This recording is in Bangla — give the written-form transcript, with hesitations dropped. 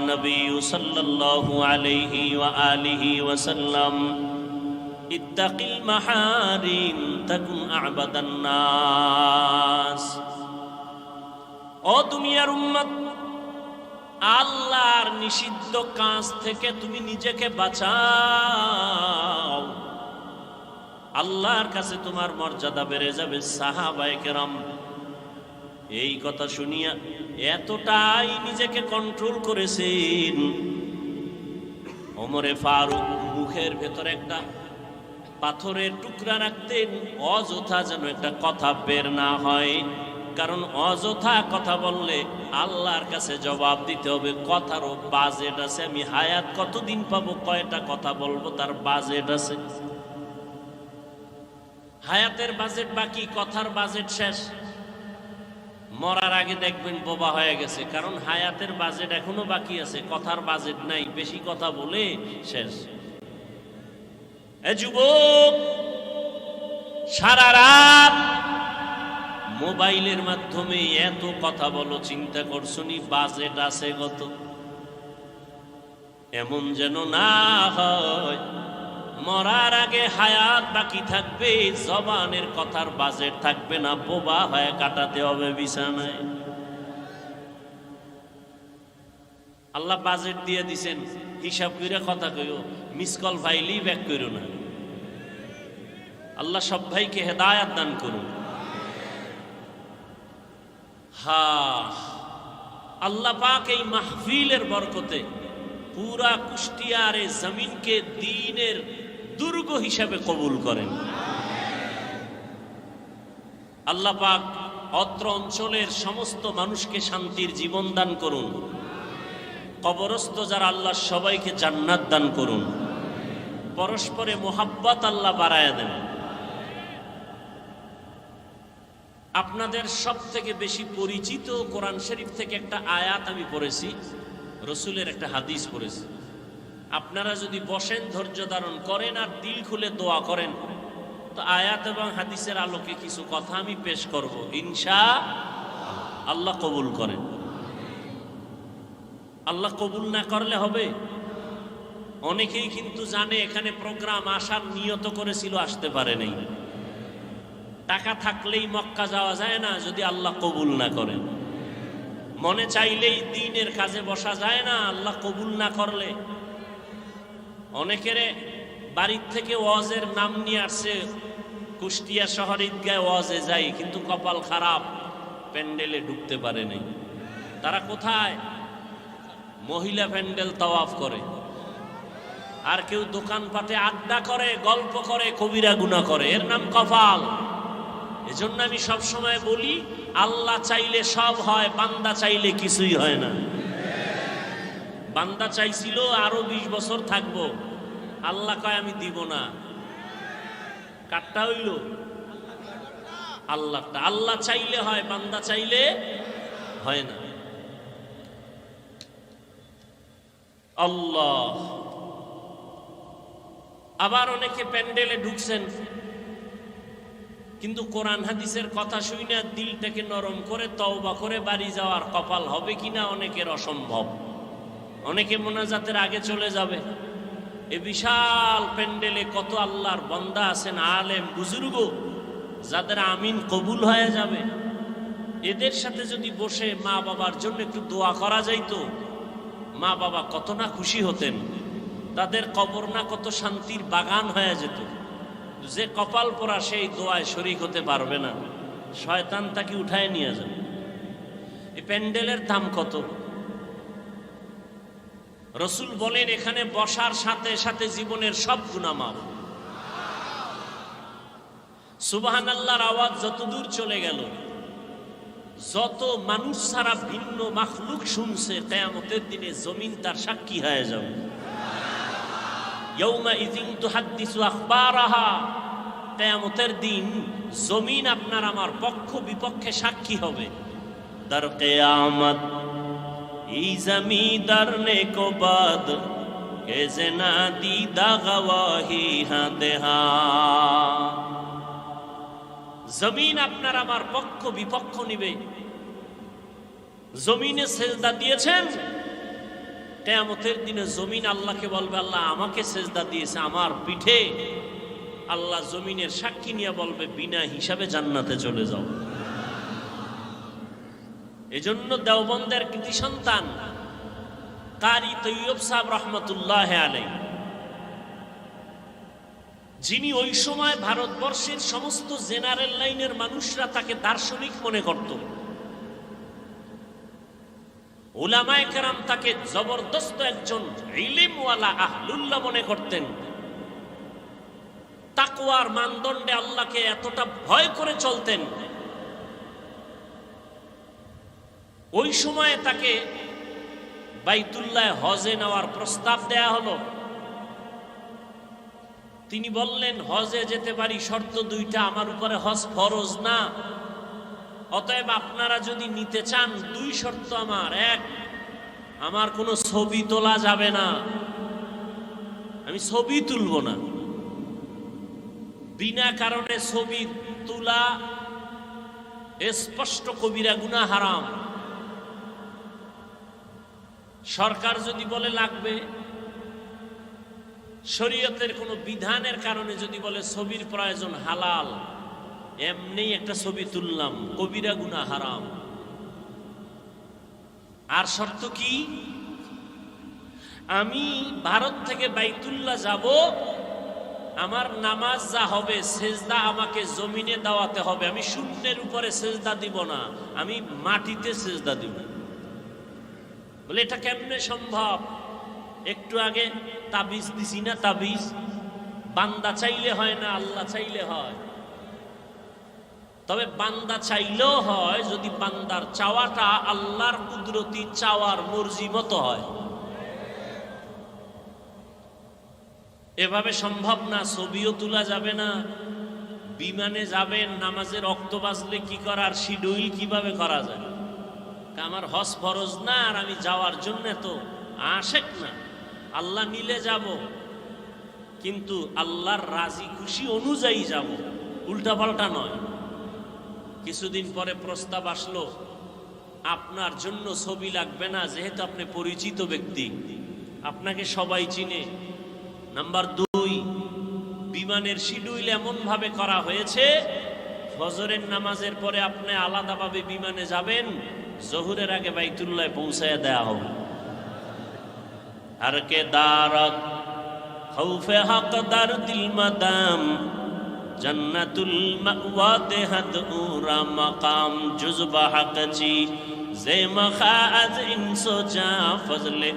النبي صلى الله عليه وآله وسلم اتق المحارم تكن أعبد الناس ও দুনিয়ার উম্মত আল্লাহর নিষিদ্ধ কাজ থেকে তুমি নিজেকে বাঁচাও আল্লাহর কাছে তোমার মর্যাদা বেড়ে যাবে সাহাবায়ে কেরাম এই কথা শুনিয়া এতটাই নিজেকে কন্ট্রোল করেছেন ওমরে ফারুক মুখের ভেতরে একটা পাথরের টুকরা রাখতেন অযথা যেন একটা কথা বের না হয় কারণ অযথা কথা বললে আল্লাহর কাছে জবাব দিতে হবে কথারও বাজেট আছে আমি হায়াত কতদিন পাবো কয়টা কথা বলবো তার বাজেট আছে হায়াতের বাজেট বাকি কথার বাজেট শেষ মরার আগে দেখবেন বোবা হয়ে গেছে কারণ হায়াতের বাজেট এখনো বাকি আছে কথার বাজেট নাই বেশি কথা বলে শেষ এ যুবক সারা রাত মোবাইলের মাধ্যমে এত কথা বলো চিন্তা করছনি বাজেট আছে কত এমন যেন না হয় মরার আগে হায়াত বাকি থাকবে জবানের কথার বাজেট থাকবে না বোবা হয়ে কাটাতে হবে বিছানায় আল্লাহ বাজেট দিয়ে দিছেন হিসাব করে কথা কইও মিস কল ফাইলি ব্যাক করো না আল্লাহ সব ভাইকে হেদায়েত দান করুন আল্লাহ পাক এই মাহফিলের বরকতে পুরা কুষ্টিয়ার এই জমিনকে দ্বীনের দুর্গ হিসাবে কবুল করেন আল্লাহ পাক অত্র অঞ্চলের সমস্ত মানুষকে শান্তির জীবন দান করুন কবরস্থ যারা আল্লাহ সবাইকে জান্নাত দান করুন পরস্পরে মোহাব্বত আল্লাহ বাড়ায়া দেন আপনাদের সব থেকে বেশি পরিচিত কোরআন শরীফ থেকে একটা আয়াত আমি পড়েছি রসুলের একটা হাদিস পড়েছি আপনারা যদি বসেন ধৈর্য ধারণ করেন আর দিল খুলে দোয়া করেন তো আয়াত এবং হাদিসের আলোকে কিছু কথা আমি পেশ করব ইনশাআল্লাহ কবুল করেন আল্লাহ কবুল না করলে হবে অনেকেই কিন্তু জানে এখানে প্রোগ্রাম আসার নিয়ত করেছিল আসতে পারে নাই টাকা থাকলেই মক্কা যাওয়া যায় না যদি আল্লাহ কবুল না করেন মনে চাইলেই দ্বীনের কাজে বসা যায় না আল্লাহ কবুল না করলে অনেকের বাড়ির থেকে ওয়াজের নাম নিয়ে আসছে কুষ্টিয়া শহর ঈদগায় ওয়াজে যাই কিন্তু কপাল খারাপ প্যান্ডেলে ঢুকতে পারে নাই তারা কোথায় মহিলা প্যান্ডেল তাওয়াফ করে আর কেউ দোকানপাটে আড্ডা করে গল্প করে কবিরা গুনাহ করে এর নাম কপাল এজন্য আমি সব সময় বলি আল্লাহ চাইলে সব হয় বান্দা চাইলে কিছুই হয় না বান্দা চাইছিল আরো 20 বছর থাকবো আল্লাহ কয় আমি দিব না কাটটা হইল আল্লাহটা আল্লাহ চাইলে হয় বান্দা চাইলে হয় না আল্লাহ আবার অনেকে প্যান্ডেলে ঢুকছেন কিন্তু কোরআন হাদিসের কথা শুনে দিলটাকে নরম করে তওবা করে বাড়ি যাওয়ার কপাল হবে কিনা অনেকের অসম্ভব অনেকে মোনাজাতের আগে চলে যাবে এই বিশাল প্যান্ডেলে কত আল্লাহর বান্দা আছেন আলেম বুজুর্গ যাদের আমিন কবুল হয়ে যাবে এদের সাথে যদি বসে মা বাবার জন্য একটু দোয়া করা যাইতো মা বাবা কত না খুশি হতেন তাদের কবর না কত শান্তির বাগান হয়ে যেত যে কপাল পোড়া সেই দোয়ায় শরীক হতে পারবে না শয়তান তাকে উঠায় নিয়ে যাবে এই প্যান্ডেলের দাম কত রসুল বলেন এখানে বসার সাথে সাথে জীবনের সব গুনাহ মাফ সুবহানাল্লাহর আওয়াজ যত দূর চলে গেল যত মানুষ ছাড়া ভিন্ন মাখলুক শুনছে কিয়ামতের দিনে জমিন তার সাক্ষী হয়ে যাবে ইয়াউমাইযিন তুহাদ্দিসু আখবারাহা কিয়ামতের দিন জমিন আপনার আমার পক্ষ বিপক্ষে সাক্ষী হবে দার কিয়ামত এই জমিদার নে কো বাদ কে জনা দিদা গওয়াহি হাতে হা জমিন আপনার আমার পক্ষ বিপক্ষ নিবে জমিনে সেজদা দিয়েছেন কিয়ামতের দিনে জমিন আল্লাহকে বলবে, আল্লাহ আমাকে সেজদা দিয়েছে আমার পিঠে। আল্লাহ জমিনের সাক্ষী নিয়ে বলবে, বিনা হিসাবে জান্নাতে চলে যাও। এজন্য দেওবন্দের কৃতি সন্তান কারি তৈয়ব সাহেব রহমতুল্লাহ আলাইহি, যিনি ওই সময় ভারতবর্ষের সমস্ত জেনারেল লাইনের মানুষরা তাকে দার্শনিক মনে করত, উলামায়ে কেরাম তাকে জবরদস্ত একজন ইলমওয়ালা আহলুল্লাহ মনে করতেন। তাকওয়ার মানদণ্ডে আল্লাহকে এতটা ভয় করে চলতেন। ওই সময়ে তাকে বাইতুল্লাহ হজে নেওয়ার প্রস্তাব দেয়া হলো। তিনি বললেন, হজে যেতে পারি, শর্ত দুইটা, আমার উপরে হজ ফরজ না, অতএব আপনারা যদি নিতে চান দুই শর্ত আমার। এক, আমার কোনো ছবি তোলা যাবে না, আমি ছবি তুলব না। বিনা কারণে ছবি তোলা স্পষ্ট কবিরা গুনাহ, হারাম। সরকার যদি বলে লাগবে, শরীয়তের কোনো বিধানের কারণে যদি বলে ছবির প্রয়োজন, হালাল, এমনি একটা ছবি তুললাম, কবিরা গুনাহ, হারাম। আর শর্ত কি? আমি ভারত থেকে বাইতুল্লাহ যাব, আমার নামাজ যা হবে সেজদা আমাকে জমিনে দেওয়াতে হবে, আমি শূন্যের উপরে সেজদা দিব না, আমি মাটিতে সেজদা দিব। বলে এটা কেমনে সম্ভব? একটু আগে তাবিজ দিছি না, তাবিজ বান্দা চাইলে হয় না, আল্লাহ চাইলে হয়। তবে বান্দা চাইলেও হয় যদি বান্দার চাওয়াটা আল্লাহর কুদরতি চাওয়ার মর্জি মতো হয়। এভাবে সম্ভব না। ছবিও তোলা যাবে না, বিমানে যাবেন, নামাজের ওয়াক্ত বাজলে কি করার শিডিউল কিভাবে করা যায়? আমার হজ ফরজ না, আর আমি যাওয়ার জন্য তো আশেক না, আল্লাহ নিলে যাব, কিন্তু আল্লাহর রাজি খুশি অনুযায়ী যাব, উল্টাপাল্টা নয়। কিছুদিন পরে প্রস্তাব আসলো, আপনার জন্য ছবি লাগবে না, যেহেতু আপনি পরিচিত ব্যক্তি, আপনাকে সবাই চিনে। নাম্বার 2, বিমানের শিডিউল এমন ভাবে করা হয়েছে, ফজরের নামাজের পরে আপনি আলাদাভাবে বিমানে যাবেন, জোহরের আগে বাইতুল্লাহ পৌঁছায় দেয়া হবে। हर के दारत खौफे हक दर दिल मदाम जन्नतुल मअवा देहद उरा मकाम जुज़्ब हक ची ज़े मखाज़ इंसो जा फज़ले